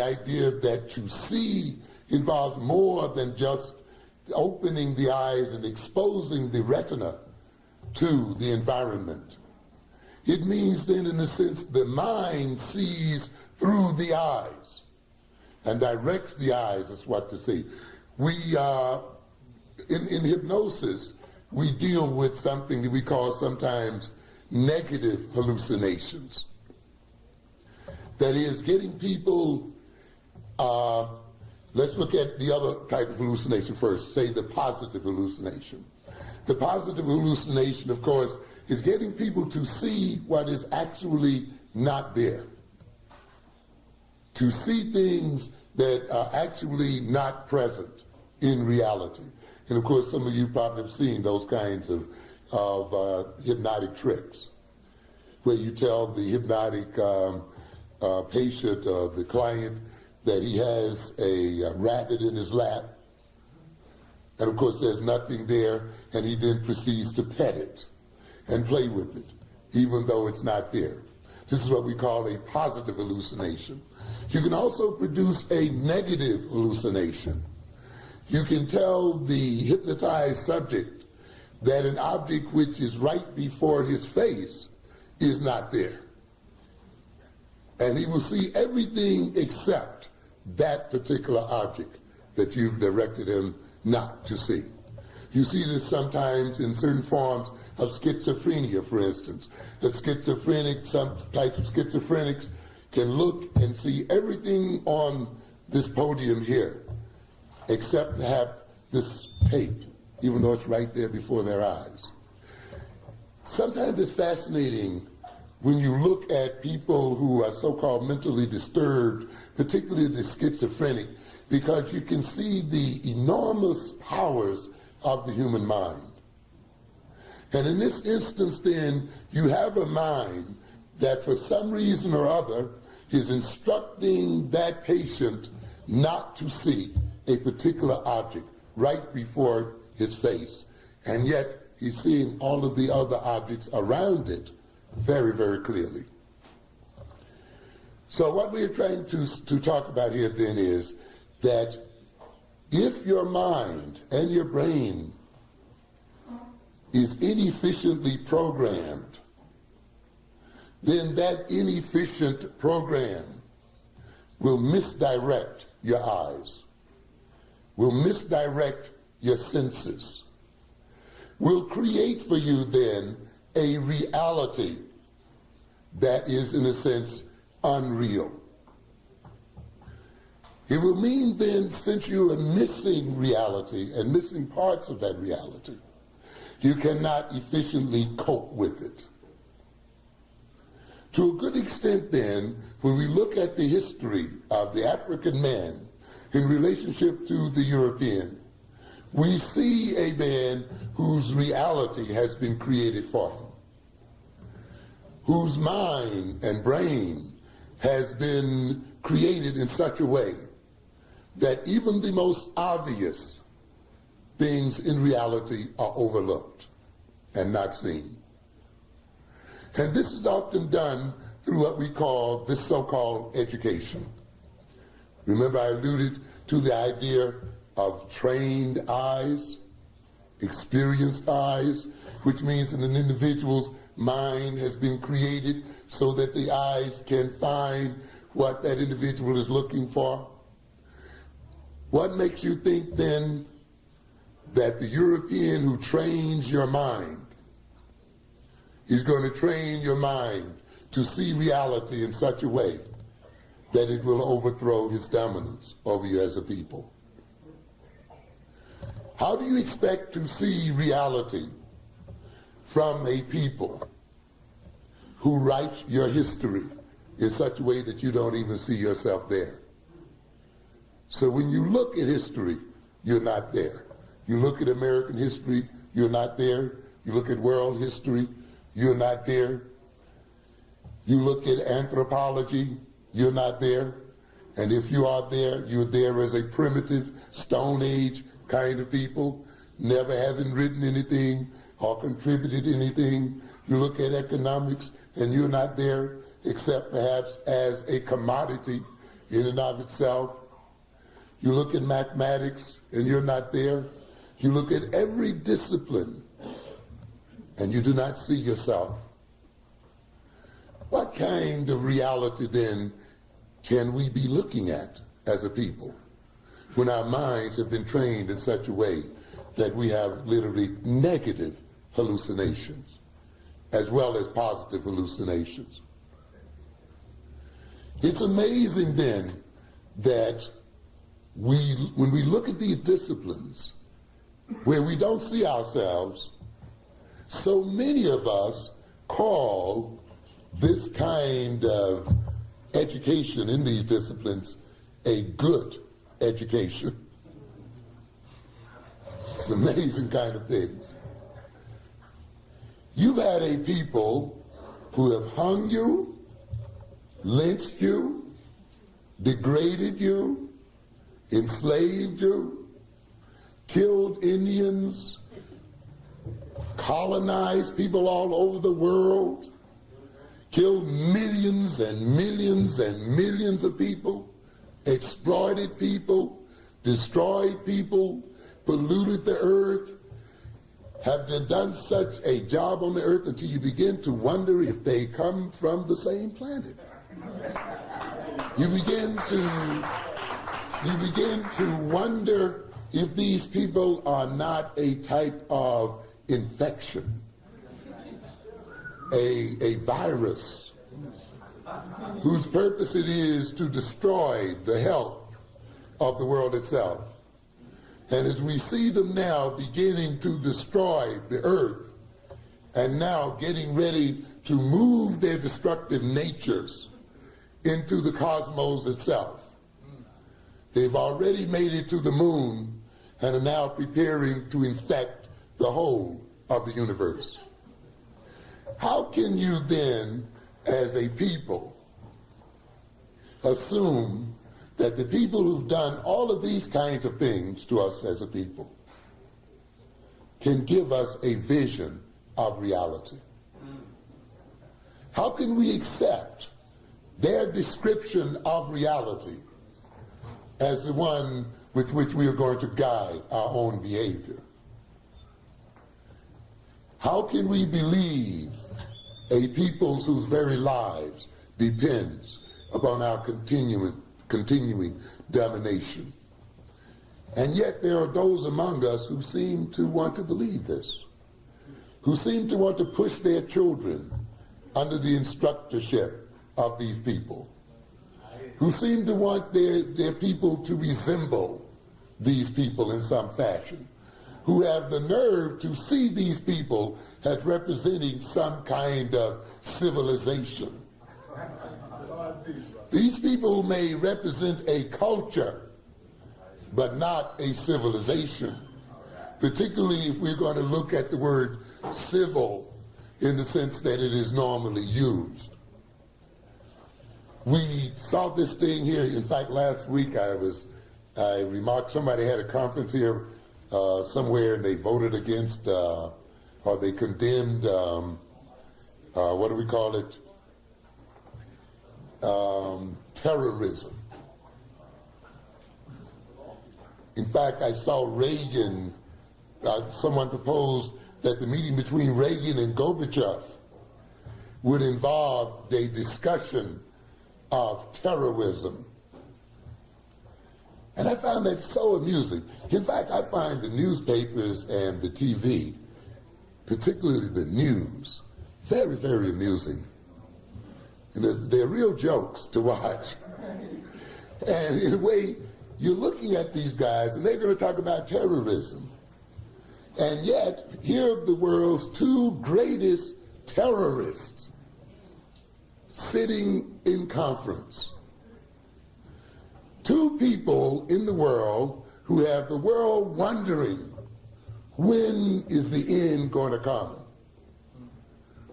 idea that to see involves more than just opening the eyes and exposing the retina to the environment. It means then, in a sense, the mind sees through the eyes and directs the eyes as what to see. We, in hypnosis, we deal with something that we call sometimes negative hallucinations. That is, getting people, let's look at the other type of hallucination first, say the positive hallucination. The positive hallucination, of course, is getting people to see what is actually not there. To see things that are actually not present in reality. And of course, some of you probably have seen those kinds of hypnotic tricks, where you tell the hypnotic patient, the client, that he has a rabbit in his lap, and of course there's nothing there, and he then proceeds to pet it and play with it, even though it's not there. This is what we call a positive hallucination. You can also produce a negative hallucination. You can tell the hypnotized subject that an object which is right before his face is not there. And he will see everything except that particular object that you've directed him not to see. You see this sometimes in certain forms of schizophrenia, for instance. The schizophrenic, some types of schizophrenics can look and see everything on this podium here, except perhaps this tape, even though it's right there before their eyes. Sometimes it's fascinating when you look at people who are so-called mentally disturbed, particularly the schizophrenic, because you can see the enormous powers of the human mind. And in this instance, then, you have a mind that for some reason or other is instructing that patient not to see a particular object right before his face. And yet he's seeing all of the other objects around it very, very clearly. So what we're trying to talk about here then is that if your mind and your brain is inefficiently programmed, then that inefficient program will misdirect your eyes, will misdirect your senses, will create for you then a reality that is, in a sense, unreal. It will mean then, since you are missing reality and missing parts of that reality, you cannot efficiently cope with it. To a good extent then, when we look at the history of the African man in relationship to the European, we see a man whose reality has been created for him, whose mind and brain has been created in such a way that even the most obvious things in reality are overlooked and not seen. And this is often done through what we call this so-called education. Remember, I alluded to the idea of trained eyes, experienced eyes, which means that an individual's mind has been created so that the eyes can find what that individual is looking for. What makes you think then that the European who trains your mind is going to train your mind to see reality in such a way that it will overthrow his dominance over you as a people? How do you expect to see reality from a people who write your history in such a way that you don't even see yourself there? So when you look at history, you're not there. You look at American history, you're not there. You look at world history, you're not there. You look at anthropology, you're not there. And if you are there, you're there as a primitive, Stone Age kind of people, never having written anything or contributed anything. You look at economics, and you're not there except perhaps as a commodity in and of itself. You look at mathematics and you're not there. You look at every discipline and you do not see yourself. What kind of reality then can we be looking at as a people when our minds have been trained in such a way that we have literally negative hallucinations as well as positive hallucinations? It's amazing then that when we look at these disciplines where we don't see ourselves, so many of us call this kind of education in these disciplines a good education. It's amazing kind of things. You've had a people who have hung you, lynched you, degraded you, enslaved you, killed Indians, colonized people all over the world, killed millions and millions and millions of people, exploited people, destroyed people, polluted the earth, have they done such a job on the earth until you begin to wonder if they come from the same planet. You begin to wonder if these people are not a type of infection, a virus whose purpose it is to destroy the health of the world itself. And as we see them now beginning to destroy the earth and now getting ready to move their destructive natures into the cosmos itself, they've already made it to the moon and are now preparing to infect the whole of the universe. How can you then, as a people, assume that the people who've done all of these kinds of things to us as a people can give us a vision of reality? How can we accept their description of reality as the one with which we are going to guide our own behavior? How can we believe a people whose very lives depends upon our continuing domination? And yet there are those among us who seem to want to believe this, who seem to want to push their children under the instructorship of these people, who seem to want their people to resemble these people in some fashion, who have the nerve to see these people as representing some kind of civilization. These people may represent a culture, but not a civilization, particularly if we're going to look at the word civil in the sense that it is normally used. We saw this thing here. In fact, last week I remarked somebody had a conference here somewhere, and they voted against or they condemned what do we call it? Terrorism. In fact, I saw Reagan, someone proposed that the meeting between Reagan and Gorbachev would involve a discussion of terrorism. And I found that so amusing. In fact, I find the newspapers and the TV, particularly the news, very, very amusing. And they're real jokes to watch. And in a way, you're looking at these guys, and they're going to talk about terrorism. And yet, here are the world's two greatest terrorists sitting in conference. Two people in the world who have the world wondering, when is the end going to come?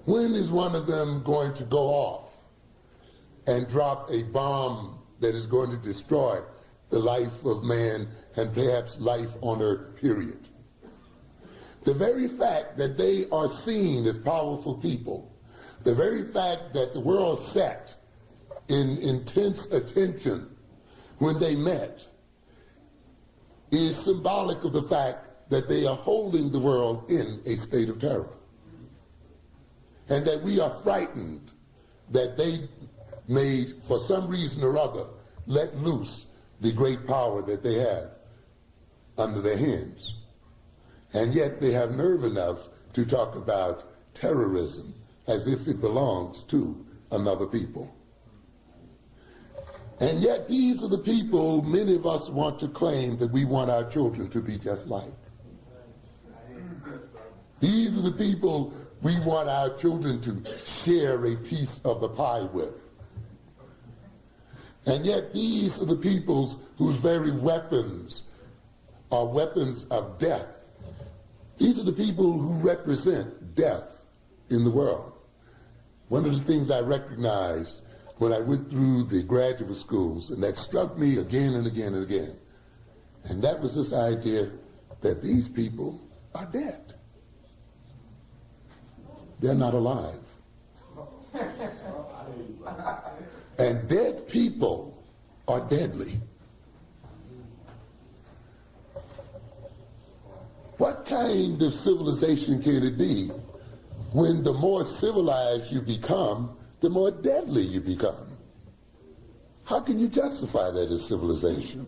When is one of them going to go off and drop a bomb that is going to destroy the life of man and perhaps life on earth, period? The very fact that they are seen as powerful people, the very fact that the world sat in intense attention when they met is symbolic of the fact that they are holding the world in a state of terror. And that we are frightened that they may, for some reason or other, let loose the great power that they have under their hands. And yet they have nerve enough to talk about terrorism as if it belongs to another people. And yet these are the people many of us want to claim that we want our children to be just like. These are the people we want our children to share a piece of the pie with. And yet these are the peoples whose very weapons are weapons of death. These are the people who represent death in the world. One of the things I recognized when I went through the graduate schools, and that struck me again and again and again, and that was this idea that these people are dead. They're not alive. And dead people are deadly. What kind of civilization can it be when the more civilized you become, the more deadly you become? How can you justify that as civilization?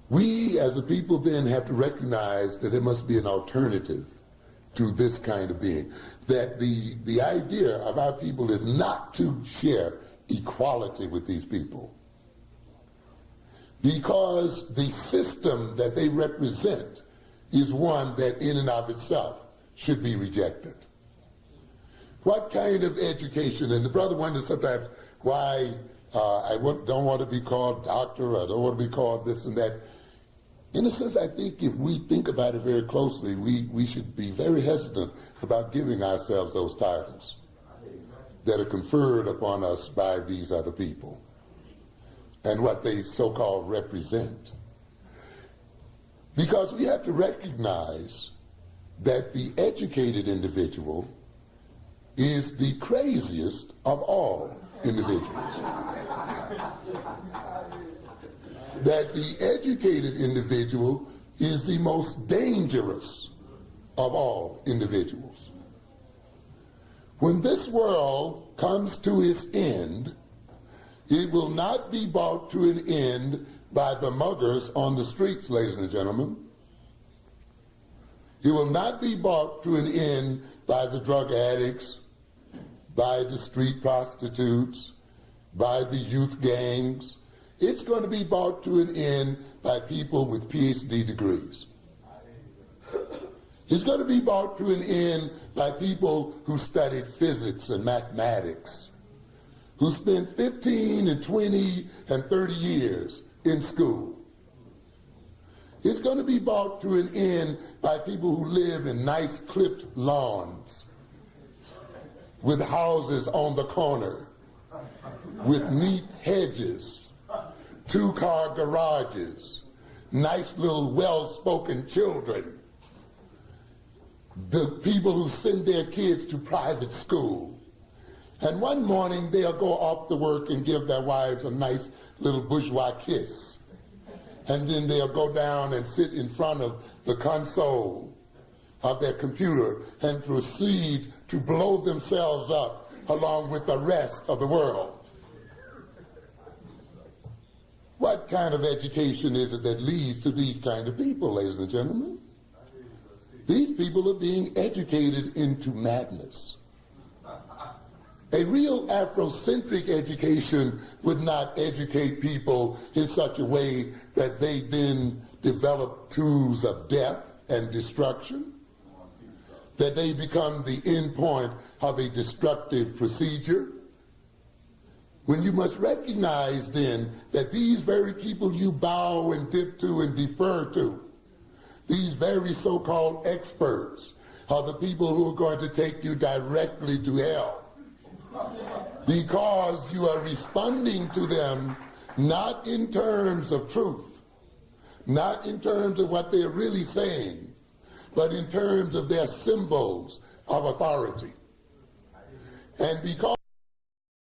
We as a people then have to recognize that there must be an alternative to this kind of being. That the idea of our people is not to share equality with these people, because the system that they represent is one that in and of itself should be rejected. What kind of education, and the brother wonders sometimes why don't want to be called doctor, or I don't want to be called this and that. In a sense, I think if we think about it very closely, we should be very hesitant about giving ourselves those titles that are conferred upon us by these other people and what they so-called represent. Because we have to recognize that the educated individual is the craziest of all individuals. That the educated individual is the most dangerous of all individuals. When this world comes to its end, it will not be brought to an end by the muggers on the streets, ladies and gentlemen. It will not be brought to an end by the drug addicts, by the street prostitutes, by the youth gangs. It's going to be brought to an end by people with PhD degrees. It's going to be brought to an end by people who studied physics and mathematics, who spent 15 and 20 and 30 years in school. It's going to be brought to an end by people who live in nice clipped lawns, with houses on the corner, with neat hedges, two-car garages, nice little well-spoken children, the people who send their kids to private school. And one morning they'll go off to work and give their wives a nice little bourgeois kiss. And then they'll go down and sit in front of the console of their computer and proceed to blow themselves up along with the rest of the world. What kind of education is it that leads to these kind of people, ladies and gentlemen? These people are being educated into madness. A real Afrocentric education would not educate people in such a way that they then develop tools of death and destruction, that they become the end point of a destructive procedure. When you must recognize then that these very people you bow and dip to and defer to, these very so-called experts, are the people who are going to take you directly to hell, because you are responding to them not in terms of truth, not in terms of what they're really saying, but in terms of their symbols of authority. And because